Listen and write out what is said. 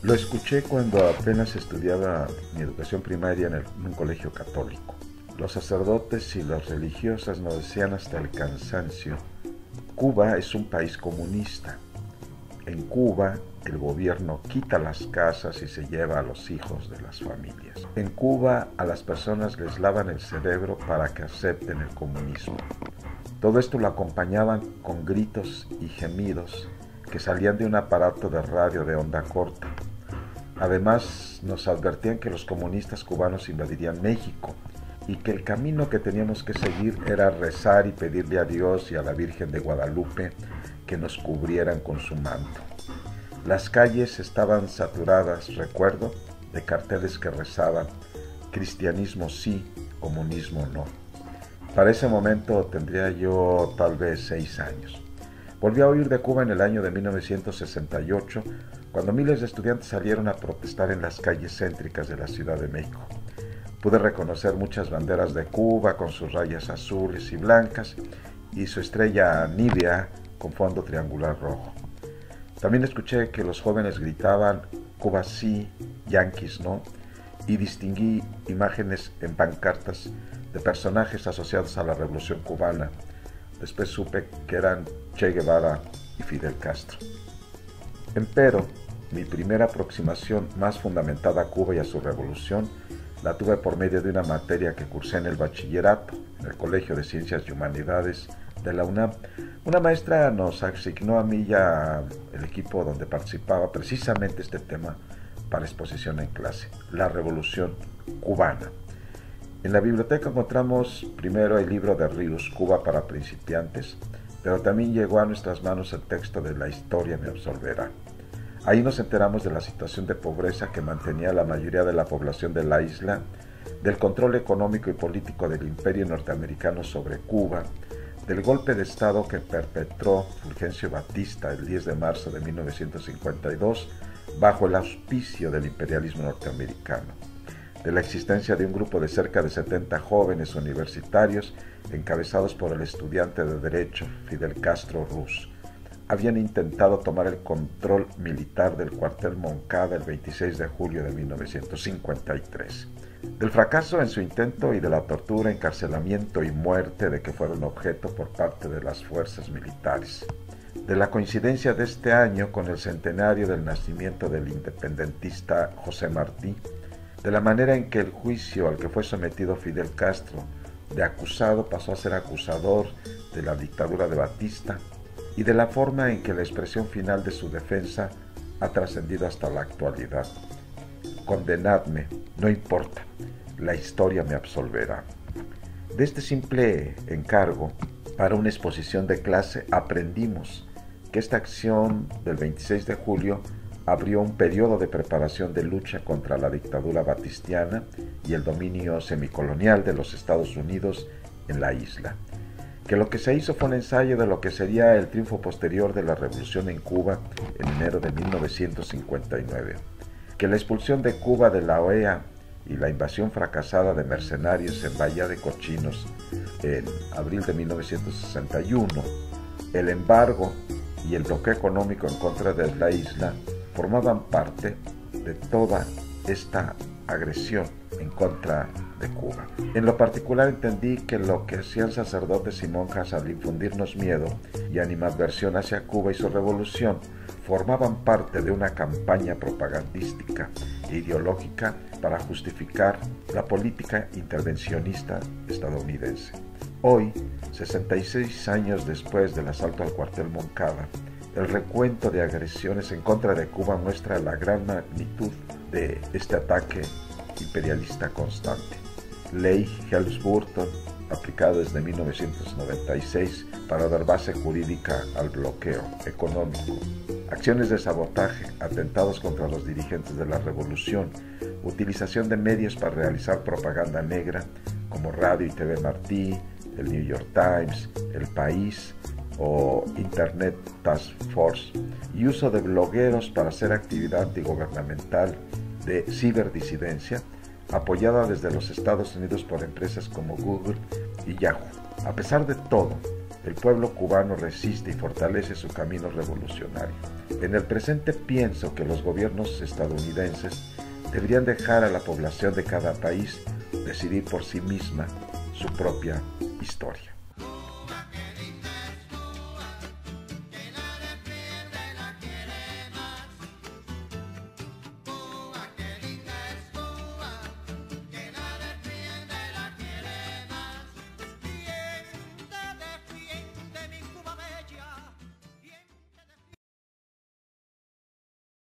Lo escuché cuando apenas estudiaba mi educación primaria en un colegio católico. Los sacerdotes y las religiosas nos decían hasta el cansancio: Cuba es un país comunista. En Cuba, el gobierno quita las casas y se lleva a los hijos de las familias. En Cuba, a las personas les lavan el cerebro para que acepten el comunismo. Todo esto lo acompañaban con gritos y gemidos que salían de un aparato de radio de onda corta. Además, nos advertían que los comunistas cubanos invadirían México y que el camino que teníamos que seguir era rezar y pedirle a Dios y a la Virgen de Guadalupe que nos cubrieran con su manto. Las calles estaban saturadas, recuerdo, de carteles que rezaban: cristianismo sí, comunismo no. Para ese momento tendría yo tal vez 6 años. Volví a huir de Cuba en el año de 1968, cuando miles de estudiantes salieron a protestar en las calles céntricas de la Ciudad de México. Pude reconocer muchas banderas de Cuba con sus rayas azules y blancas y su estrella nívea con fondo triangular rojo. También escuché que los jóvenes gritaban Cuba sí, Yankees no, y distinguí imágenes en pancartas de personajes asociados a la Revolución Cubana. Después supe que eran Che Guevara y Fidel Castro. Empero, mi primera aproximación más fundamentada a Cuba y a su revolución la tuve por medio de una materia que cursé en el bachillerato, en el Colegio de Ciencias y Humanidades de la UNAM. Una maestra nos asignó a mí y al equipo donde participaba precisamente este tema para exposición en clase: la Revolución Cubana. En la biblioteca encontramos primero el libro de Ríos, Cuba para principiantes, pero también llegó a nuestras manos el texto de La historia me absolverá. Ahí nos enteramos de la situación de pobreza que mantenía la mayoría de la población de la isla, del control económico y político del imperio norteamericano sobre Cuba, del golpe de Estado que perpetró Fulgencio Batista el 10 de marzo de 1952 bajo el auspicio del imperialismo norteamericano, de la existencia de un grupo de cerca de 70 jóvenes universitarios encabezados por el estudiante de Derecho Fidel Castro Ruz. Habían intentado tomar el control militar del cuartel Moncada el 26 de julio de 1953. Del fracaso en su intento y de la tortura, encarcelamiento y muerte de que fueron objeto por parte de las fuerzas militares. De la coincidencia de este año con el centenario del nacimiento del independentista José Martí, de la manera en que el juicio al que fue sometido Fidel Castro de acusado pasó a ser acusador de la dictadura de Batista, y de la forma en que la expresión final de su defensa ha trascendido hasta la actualidad: condenadme, no importa, la historia me absolverá. De este simple encargo para una exposición de clase aprendimos que esta acción del 26 de julio abrió un periodo de preparación de lucha contra la dictadura batistiana y el dominio semicolonial de los Estados Unidos en la isla, que lo que se hizo fue un ensayo de lo que sería el triunfo posterior de la revolución en Cuba en enero de 1959, que la expulsión de Cuba de la OEA y la invasión fracasada de mercenarios en Bahía de Cochinos en abril de 1961, el embargo y el bloqueo económico en contra de la isla formaban parte de toda esta agresión en contra de Cuba. En lo particular entendí que lo que hacían sacerdotes y monjas al infundirnos miedo y animadversión hacia Cuba y su revolución formaban parte de una campaña propagandística e ideológica para justificar la política intervencionista estadounidense. Hoy, 66 años después del asalto al cuartel Moncada, el recuento de agresiones en contra de Cuba muestra la gran magnitud de este ataque imperialista constante. Ley Helms-Burton, aplicada desde 1996 para dar base jurídica al bloqueo económico. Acciones de sabotaje, atentados contra los dirigentes de la revolución, utilización de medios para realizar propaganda negra como Radio y TV Martí, el New York Times, El País o Internet Task Force, y uso de blogueros para hacer actividad antigubernamental de ciberdisidencia, apoyada desde los Estados Unidos por empresas como Google y Yahoo. A pesar de todo, El pueblo cubano resiste y fortalece su camino revolucionario. En el presente pienso que los gobiernos estadounidenses deberían dejar a la población de cada país decidir por sí misma su propia historia.